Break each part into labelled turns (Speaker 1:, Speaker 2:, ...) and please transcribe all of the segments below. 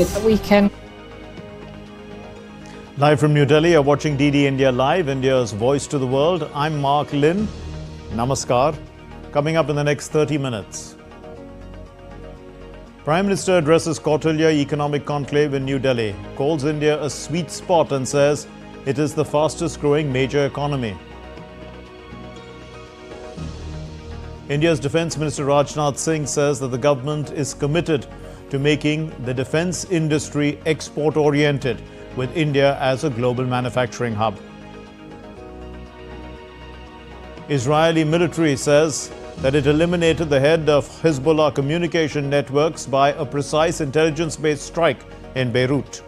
Speaker 1: the weekend.
Speaker 2: Live from New Delhi, you're watching DD India Live, India's voice to the world. I'm Mark Lin. Namaskar. Coming up in the next 30 minutes. Prime Minister addresses Kautilya Economic Conclave in New Delhi, calls India a sweet spot and says it is the fastest growing major economy. India's Defence Minister Rajnath Singh says that the government is committed to making the defence industry export-oriented, with India as a global manufacturing hub. Israeli military says that it eliminated the head of Hezbollah communication networks by a precise intelligence-based strike in Beirut.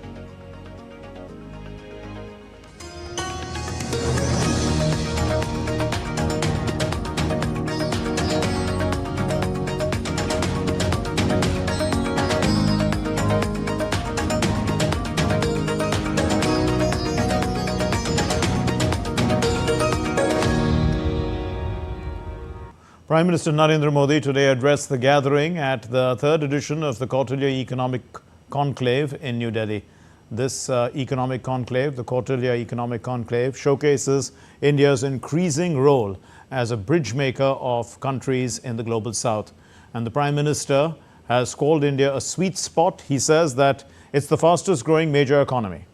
Speaker 2: Prime Minister Narendra Modi today addressed the gathering at the third edition of the Kautilya Economic Conclave in New Delhi. This economic conclave, the Kautilya Economic Conclave, showcases India's increasing role as a bridge maker of countries in the global south. And the Prime Minister has called India a sweet spot. He says that it's the fastest growing major economy.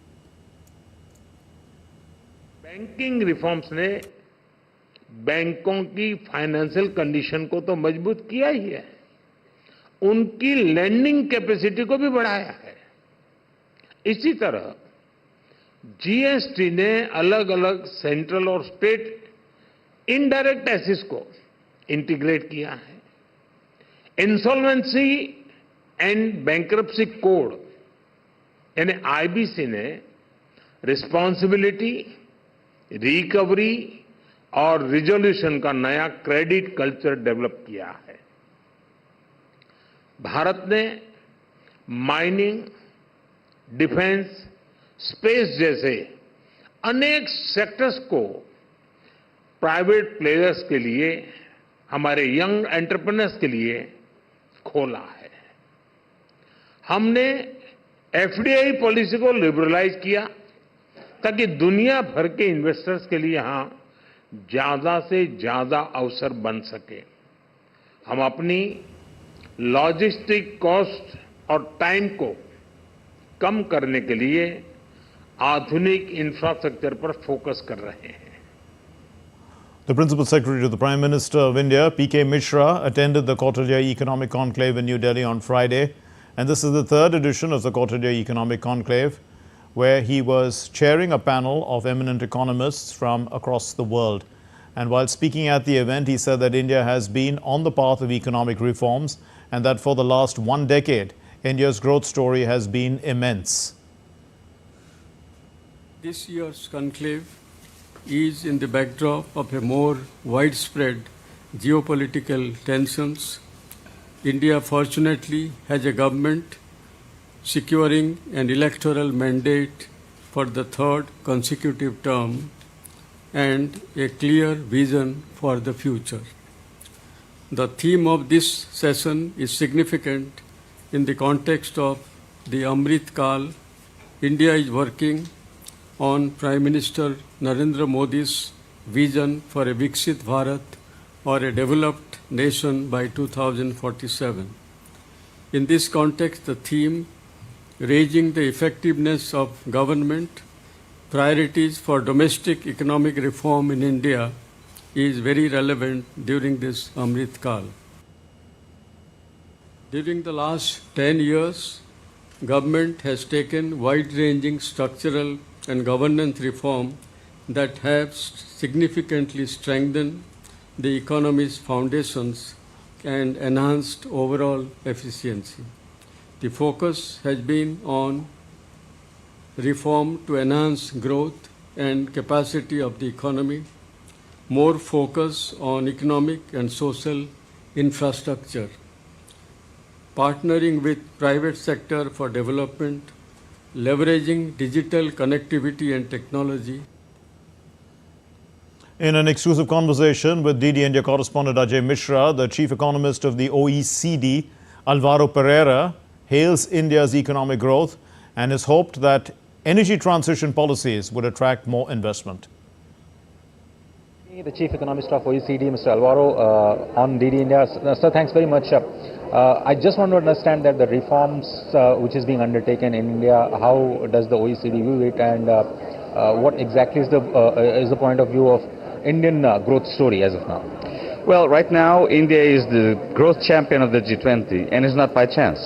Speaker 3: Banking reforms ने बैंकों की financial condition को तो मजबूत किया ही है, उनकी landing capacity को भी बढ़ाया है। इसी तरह जीएसटी ने अलग अलग सेंट्रल और स्टेट इनडायरेक्ट टैक्सेस को इंटीग्रेट किया है। इंसॉल्वेंसी एंड बैंक्रप्सी कोड यानी आईबीसी ने रिस्पॉन्सिबिलिटी, रिकवरी और रिजोल्यूशन का नया क्रेडिट कल्चर डेवलप किया है। भारत ने माइनिंग, डिफेंस, स्पेस जैसे अनेक सेक्टर्स को प्राइवेट प्लेयर्स के लिए, हमारे यंग एंटरप्रेन्योर्स के लिए खोला है। हमने एफडीआई पॉलिसी को लिबरलाइज किया ताकि दुनिया भर के इन्वेस्टर्स के लिए यहां ज्यादा से ज्यादा अवसर बन सके। हम अपनी लॉजिस्टिक कॉस्ट और टाइम को कम करने के लिए आधुनिक इंफ्रास्ट्रक्चर पर फोकस कर रहे हैं।
Speaker 2: The Principal Secretary to the Prime Minister of India, P.K. Mishra, attended the Kautilya Economic Conclave in New Delhi on Friday. And this is the third edition of the Kautilya Economic Conclave, where he was chairing a panel of eminent economists from across the world. And while speaking at the event, he said that India has been on the path of economic reforms and that for the last 1 decade, India's growth story has been immense.
Speaker 4: This year's conclave is in the backdrop of a more widespread geopolitical tensions. India fortunately has a government securing an electoral mandate for the third consecutive term and a clear vision for the future. The theme of this session is significant in the context of the Amrit Kal. India is working on Prime Minister Narendra Modi's vision for a Viksit Bharat or a developed nation by 2047. In this context, the theme raising the effectiveness of government, priorities for domestic economic reform in India is very relevant during this Amrit Kal. During the last 10 years, government has taken wide-ranging structural and governance reform that have significantly strengthened the economy's foundations and enhanced overall efficiency. The focus has been on reform to enhance growth and capacity of the economy, more focus on economic and social infrastructure, partnering with private sector for development, leveraging digital connectivity and technology.
Speaker 2: In an exclusive conversation with DD India correspondent Ajay Mishra, the chief economist of the OECD, Alvaro Pereira, hails India's economic growth and has hoped that energy transition policies would attract more investment.
Speaker 1: The Chief Economist of OECD, Mr. Alvaro, on DD India. Sir, thanks very much. I just want to understand that the reforms which is being undertaken in India, how does the OECD view it, and what exactly is the point of view of Indian growth story as of now?
Speaker 5: Well, right now, India is the growth champion of the G20, and it's not by chance.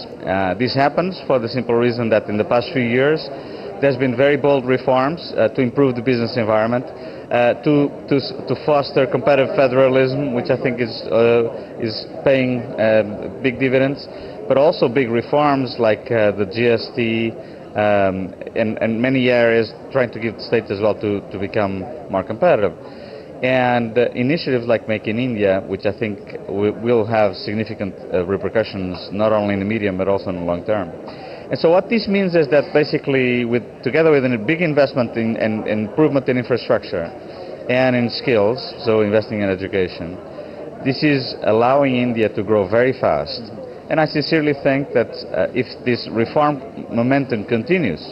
Speaker 5: This happens for the simple reason that in the past few years, there's been very bold reforms to improve the business environment, to foster competitive federalism, which I think is paying big dividends, but also big reforms like the GST and many areas trying to give the state as well to become more competitive. And initiatives like Make in India, which I think will have significant repercussions not only in the medium but also in the long term. And so what this means is that basically, together with a big investment in improvement in infrastructure and in skills, so investing in education, this is allowing India to grow very fast. And I sincerely think that if this reform momentum continues,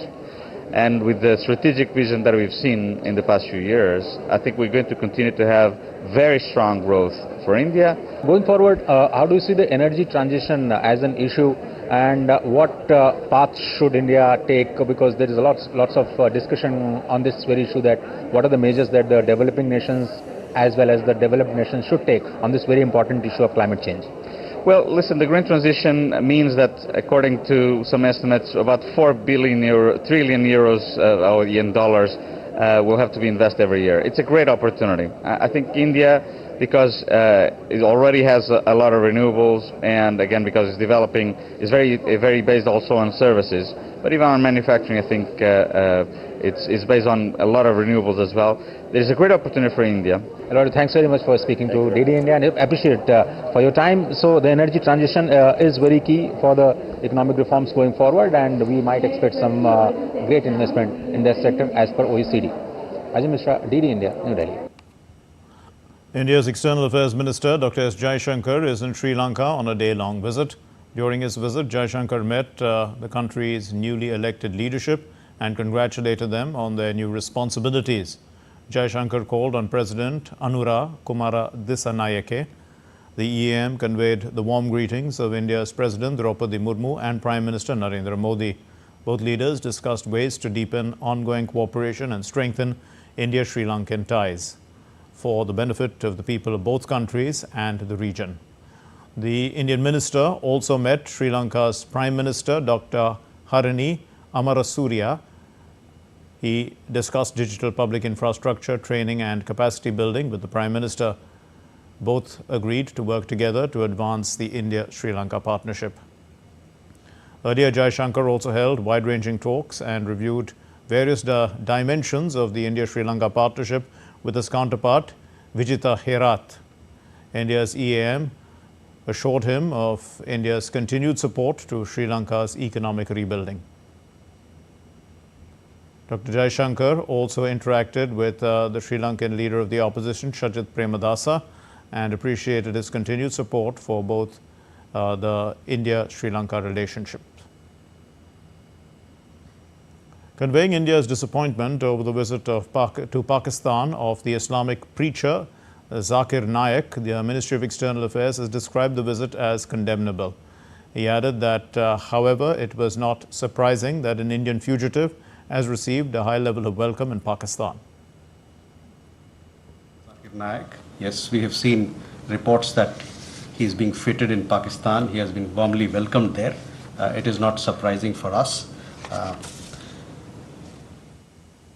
Speaker 5: and with the strategic vision that we've seen in the past few years, I think we're going to continue to have very strong growth for India.
Speaker 1: Going forward, how do you see the energy transition as an issue, and what path should India take? Because there is lots of discussion on this very issue, that what are the measures that the developing nations as well as the developed nations should take on this very important issue of climate change.
Speaker 5: Well, listen, the green transition means that, according to some estimates, about 4 trillion euros or in dollars will have to be invested every year. It's a great opportunity. I think India, because it already has a lot of renewables, and again because it's developing, is very based also on services. But even on manufacturing, I think it's based on a lot of renewables as well. There's a great opportunity for India.
Speaker 1: Alvaro, thanks very much for speaking to DD India, and I appreciate for your time. So the energy transition is very key for the economic reforms going forward, and we might expect some great investment in that sector as per OECD. Ajay Mishra, DD India, New Delhi.
Speaker 2: India's External Affairs Minister, Dr. S. Shankar, is in Sri Lanka on a day-long visit. During his visit, Shankar met the country's newly elected leadership and congratulated them on their new responsibilities. Shankar called on President Anura Kumara Dissanayake. The EAM conveyed the warm greetings of India's President Draupadi Murmu and Prime Minister Narendra Modi. Both leaders discussed ways to deepen ongoing cooperation and strengthen India-Sri Lankan ties for the benefit of the people of both countries and the region. The Indian minister also met Sri Lanka's Prime Minister Dr. Harini Amarasuriya. He discussed digital public infrastructure, training and capacity building with the Prime Minister. Both agreed to work together to advance the India-Sri Lanka partnership. Earlier, Shankar also held wide-ranging talks and reviewed various dimensions of the India-Sri Lanka partnership with his counterpart, Vijita Herat. India's EAM assured him of India's continued support to Sri Lanka's economic rebuilding. Dr. Shankar also interacted with the Sri Lankan leader of the opposition, Sajith Premadasa, and appreciated his continued support for both the India-Sri Lanka relationship. Conveying India's disappointment over the visit to Pakistan of the Islamic preacher Zakir Naik, the Ministry of External Affairs has described the visit as condemnable. He added that, however, it was not surprising that an Indian fugitive has received a high level of welcome in Pakistan.
Speaker 6: Zakir Naik, yes, we have seen reports that he is being fitted in Pakistan. He has been warmly welcomed there. It is not surprising for us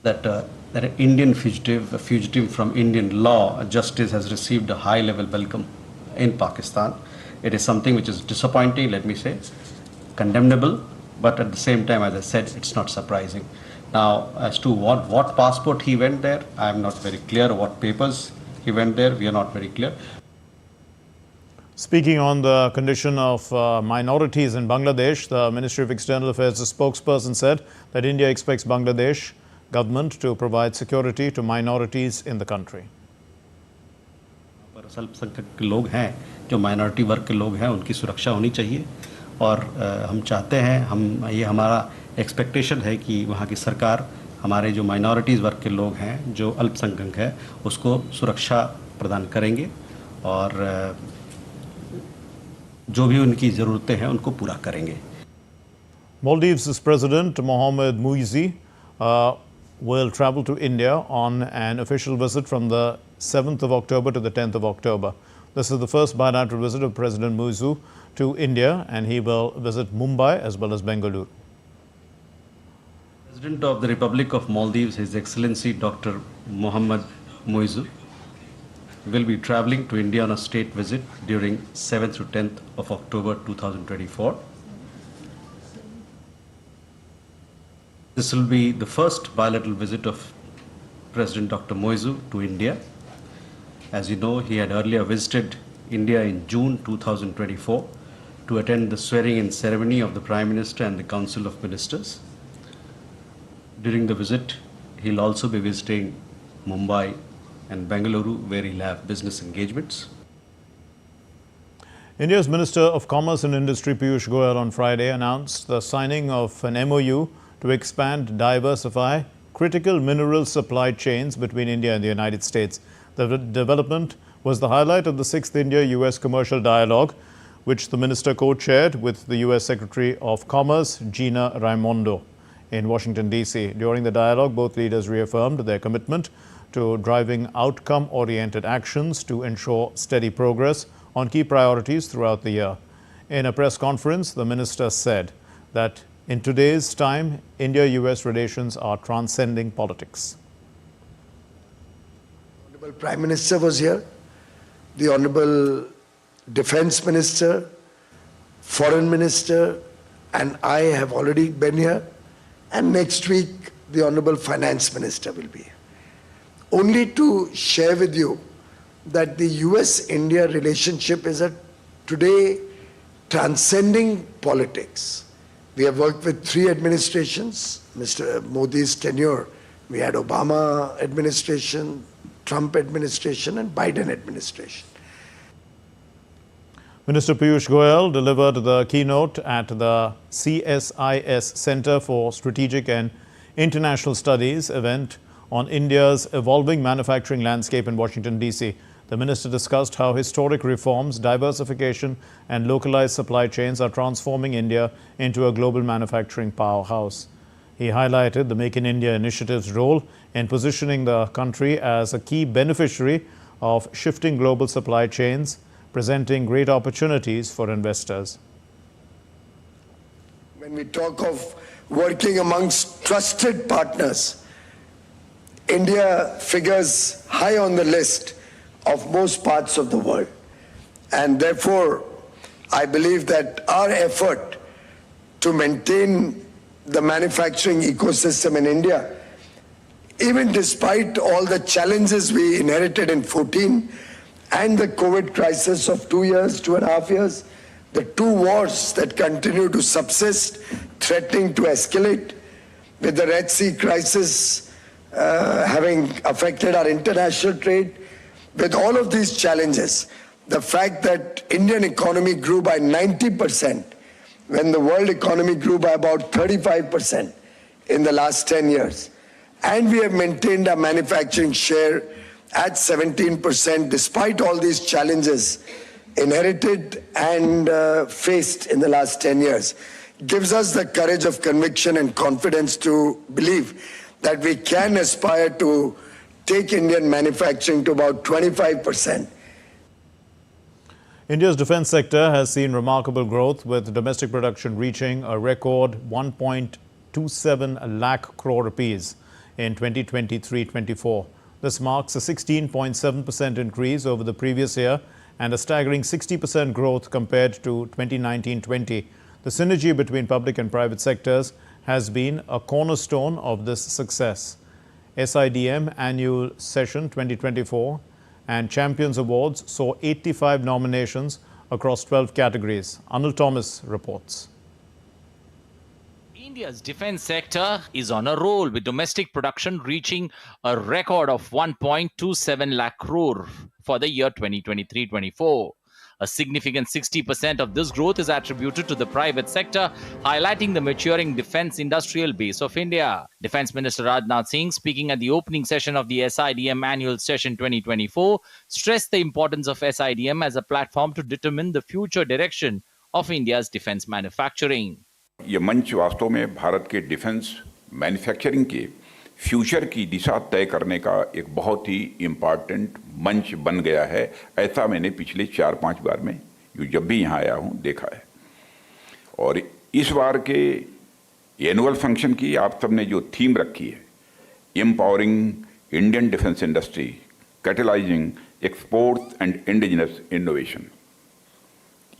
Speaker 6: that an Indian fugitive, a fugitive from Indian law, justice, has received a high-level welcome in Pakistan. It is something which is disappointing, let me say, condemnable, but at the same time, as I said, it's not surprising. Now, as to what passport he went there, I am not very clear. What papers he went there, we are not very clear.
Speaker 2: Speaking on the condition of minorities in Bangladesh, the Ministry of External Affairs spokesperson said that India expects Bangladesh government to provide security to minorities in the country.
Speaker 6: अल्पसंख्यक के लोग हैं, जो minority वर्ग के लोग हैं, उनकी सुरक्षा होनी चाहिए और हम चाहते हैं, ये हमारा एक्सपेक्टेशन है कि वहाँ की सरकार हमारे जो माइनॉरिटीज़ वर्ग के लोग हैं, जो अल्पसंख्यक है, उसको सुरक्षा प्रदान करेंगे और जो भी उनकी ज़रूरतें हैं उनको पूरा करेंगे।
Speaker 2: Maldives President Mohammed Muizi will travel to India on an official visit from the 7th of October to the 10th of October. This is the first bilateral visit of President Muizu to India, and he will visit Mumbai as well as Bengaluru.
Speaker 6: President of the Republic of Maldives, His Excellency Dr. Mohammed Muizu, will be traveling to India on a state visit during 7th to 10th of October 2024. This will be the first bilateral visit of President Dr. Muizu to India. As you know, he had earlier visited India in June 2024 to attend the swearing-in ceremony of the Prime Minister and the Council of Ministers. During the visit, he'll also be visiting Mumbai and Bengaluru, where he'll have business engagements.
Speaker 2: India's Minister of Commerce and Industry Piyush Goyal on Friday announced the signing of an MOU to expand, diversify critical mineral supply chains between India and the United States. The development was the highlight of the 6th India-US Commercial Dialogue, which the minister co-chaired with the US Secretary of Commerce, Gina Raimondo, in Washington, D.C. During the dialogue, both leaders reaffirmed their commitment to driving outcome-oriented actions to ensure steady progress on key priorities throughout the year. In a press conference, the minister said that in today's time, India-US relations are transcending politics.
Speaker 7: The Honorable Prime Minister was here, the Honorable Defense Minister, Foreign Minister, and I have already been here, and next week the Honorable Finance Minister will be here. Only to share with you that the US-India relationship is today transcending politics. We have worked with 3 administrations. Mr. Modi's tenure, we had Obama administration, Trump administration, and Biden administration.
Speaker 2: Minister Piyush Goyal delivered the keynote at the CSIS Center for Strategic and International Studies event on India's evolving manufacturing landscape in Washington, D.C. The minister discussed how historic reforms, diversification, and localized supply chains are transforming India into a global manufacturing powerhouse. He highlighted the Make in India initiative's role in positioning the country as a key beneficiary of shifting global supply chains, presenting great opportunities for investors.
Speaker 7: When we talk of working amongst trusted partners, India figures high on the list of most parts of the world. And therefore, I believe that our effort to maintain the manufacturing ecosystem in India, even despite all the challenges we inherited in 2014 and the COVID crisis of 2.5 years, the 2 wars that continue to subsist, threatening to escalate, with the Red Sea crisis having affected our international trade, with all of these challenges, the fact that Indian economy grew by 90% when the world economy grew by about 35% in the last 10 years, and we have maintained our manufacturing share at 17% despite all these challenges inherited and faced in the last 10 years, gives us the courage of conviction and confidence to believe that we can aspire to take Indian manufacturing to about 25%.
Speaker 2: India's defense sector has seen remarkable growth, with domestic production reaching a record 1.27 lakh crore rupees in 2023-24. This marks a 16.7% increase over the previous year and a staggering 60% growth compared to 2019-20. The synergy between public and private sectors has been a cornerstone of this success. SIDM Annual Session 2024 and Champions Awards saw 85 nominations across 12 categories. Anil Thomas reports.
Speaker 8: India's defense sector is on a roll, with domestic production reaching a record of 1.27 lakh crore for the year 2023-24. A significant 60% of this growth is attributed to the private sector, highlighting the maturing defense industrial base of India. Defense Minister Rajnath Singh, speaking at the opening session of the SIDM Annual Session 2024, stressed the importance of SIDM as a platform to determine the future direction of India's defense manufacturing.
Speaker 9: ये मंच वास्तव में भारत के defence manufacturing के future की दिशा तय करने का एक बहुत ही इम्पॉर्टेंट मंच बन गया है। ऐसा मैंने पिछले 4-5 बार में जब भी यहाँ आया हूँ देखा है। और इस बार के एनुअल फंक्शन की आप सबने जो थीम रखी है, empowering Indian defence industry, catalysing exports and indigenous innovation,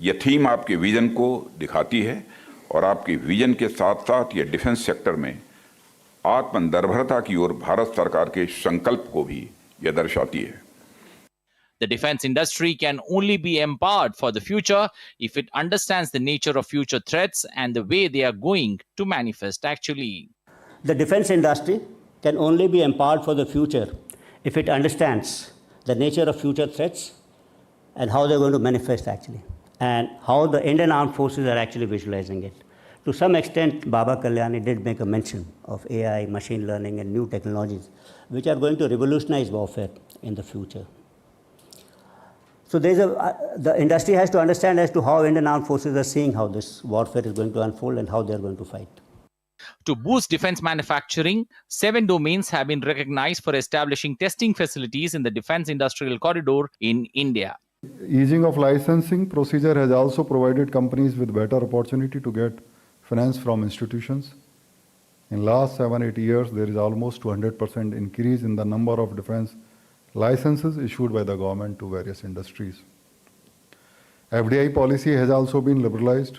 Speaker 9: ये थीम आपके विजन को दिखाती है और आपके विजन के साथ साथ ये डिफेंस सेक्टर में आत्मनिर्भरता की ओर भारत सरकार के संकल्प को भी यह दर्शाती है।
Speaker 8: The defense industry can only be empowered for the future if it understands the nature of future threats and the way they are going to manifest actually.
Speaker 10: The defense industry can only be empowered for the future if it understands the nature of future threats and how they're going to manifest actually, and how the Indian armed forces are actually visualizing it. To some extent, Baba Kalyani did make a mention of AI, machine learning, and new technologies, which are going to revolutionize warfare in the future. So the industry has to understand as to how Indian armed forces are seeing how this warfare is going to unfold and how they are going to fight.
Speaker 8: To boost defense manufacturing, 7 domains have been recognized for establishing testing facilities in the defense industrial corridor in India.
Speaker 11: Easing of licensing procedure has also provided companies with better opportunity to get finance from institutions. In last 7-8 years, there is almost 200% increase in the number of defense licenses issued by the government to various industries. FDI policy has also been liberalized.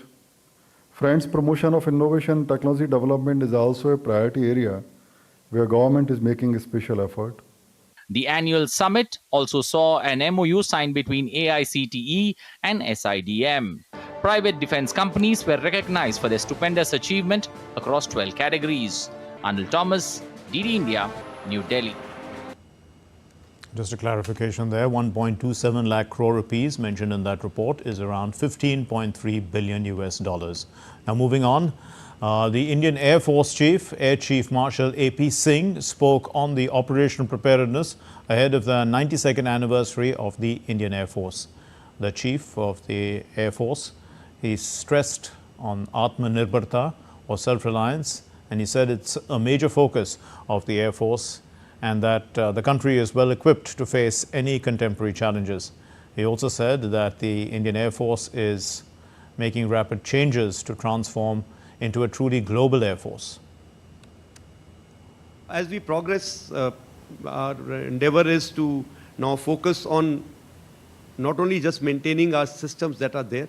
Speaker 11: Friends, promotion of innovation and technology development is also a priority area where government is making a special effort.
Speaker 8: The annual summit also saw an MOU signed between AICTE and SIDM. Private defense companies were recognized for their stupendous achievement across 12 categories. Anil Thomas, DD India, New Delhi.
Speaker 2: Just a clarification there, 1.27 lakh crore rupees mentioned in that report is around 15.3 billion US dollars. Now moving on, the Indian Air Force Chief, Air Chief Marshal AP Singh, spoke on the operational preparedness ahead of the 92nd anniversary of the Indian Air Force. The Chief of the Air Force, he stressed on Atmanirbharta or self-reliance, and he said it's a major focus of the Air Force and that the country is well equipped to face any contemporary challenges. He also said that the Indian Air Force is making rapid changes to transform into a truly global Air Force.
Speaker 12: As we progress, our endeavor is to now focus on not only just maintaining our systems that are there,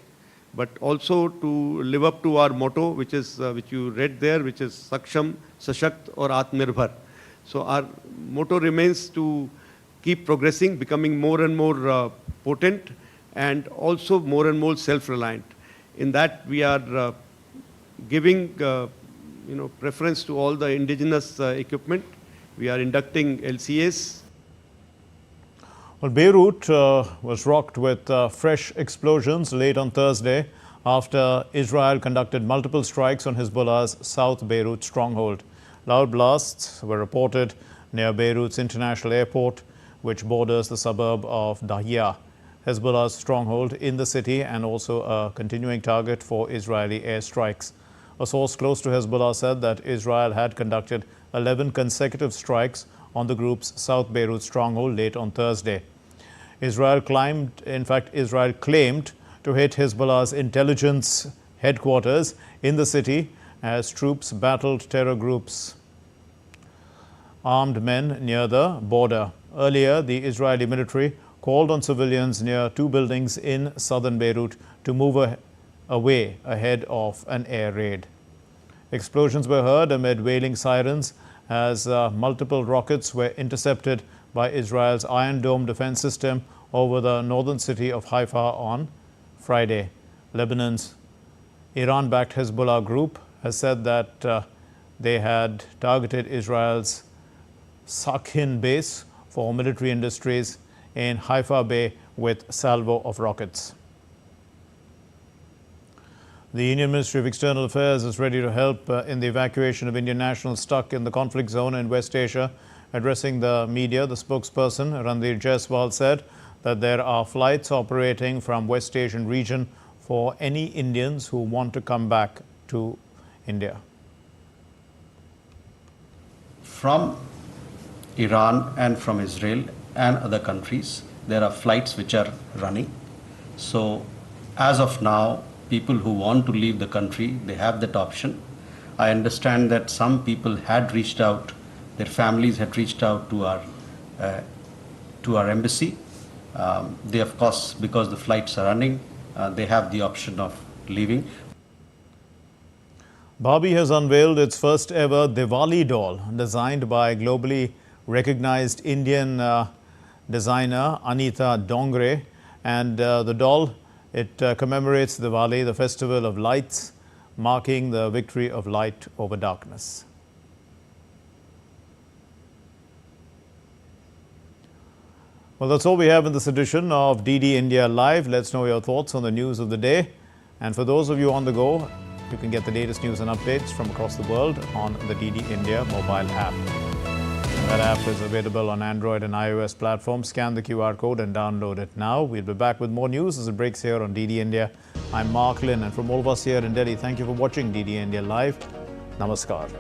Speaker 12: but also to live up to our motto, which is which you read there, which is Saksham, Sashakt or Atmanirbhar. So our motto remains to keep progressing, becoming more and more potent and also more and more self-reliant. In that we are giving preference to all the indigenous equipment. We are inducting LCAs.
Speaker 2: Well, Beirut was rocked with fresh explosions late on Thursday after Israel conducted multiple strikes on Hezbollah's South Beirut stronghold. Loud blasts were reported near Beirut's international airport, which borders the suburb of Dahia, Hezbollah's stronghold in the city and also a continuing target for Israeli airstrikes. A source close to Hezbollah said that Israel had conducted 11 consecutive strikes on the group's South Beirut stronghold late on Thursday. Israel claimed to hit Hezbollah's intelligence headquarters in the city as troops battled terror groups' armed men near the border. Earlier, the Israeli military called on civilians near 2 buildings in southern Beirut to move away ahead of an air raid. Explosions were heard amid wailing sirens as multiple rockets were intercepted by Israel's Iron Dome defense system over the northern city of Haifa on Friday. Lebanon's Iran-backed Hezbollah group has said that they had targeted Israel's Zakir base for military industries in Haifa Bay with salvo of rockets. The Indian Ministry of External Affairs is ready to help in the evacuation of Indian nationals stuck in the conflict zone in West Asia. Addressing the media, the spokesperson, Randir Jaiswal, said that there are flights operating from West Asian region for any Indians who want to come back to India.
Speaker 6: From Iran and from Israel and other countries, there are flights which are running. So as of now, people who want to leave the country, they have that option. I understand that some people had reached out, their families had reached out to our embassy. They, of course, because the flights are running, they have the option of leaving.
Speaker 2: Barbie has unveiled its first ever Diwali doll, designed by globally recognized Indian designer Anita Dongre. And the doll, it commemorates Diwali, the festival of lights, marking the victory of light over darkness. Well, that's all we have in this edition of DD India Live. Let's know your thoughts on the news of the day. And for those of you on the go, you can get the latest news and updates from across the world on the DD India mobile app. That app is available on Android and iOS platforms. Scan the QR code and download it now. We'll be back with more news as it breaks here on DD India. I'm Mark Lynn, and from all of us here in Delhi, thank you for watching DD India Live. Namaskar.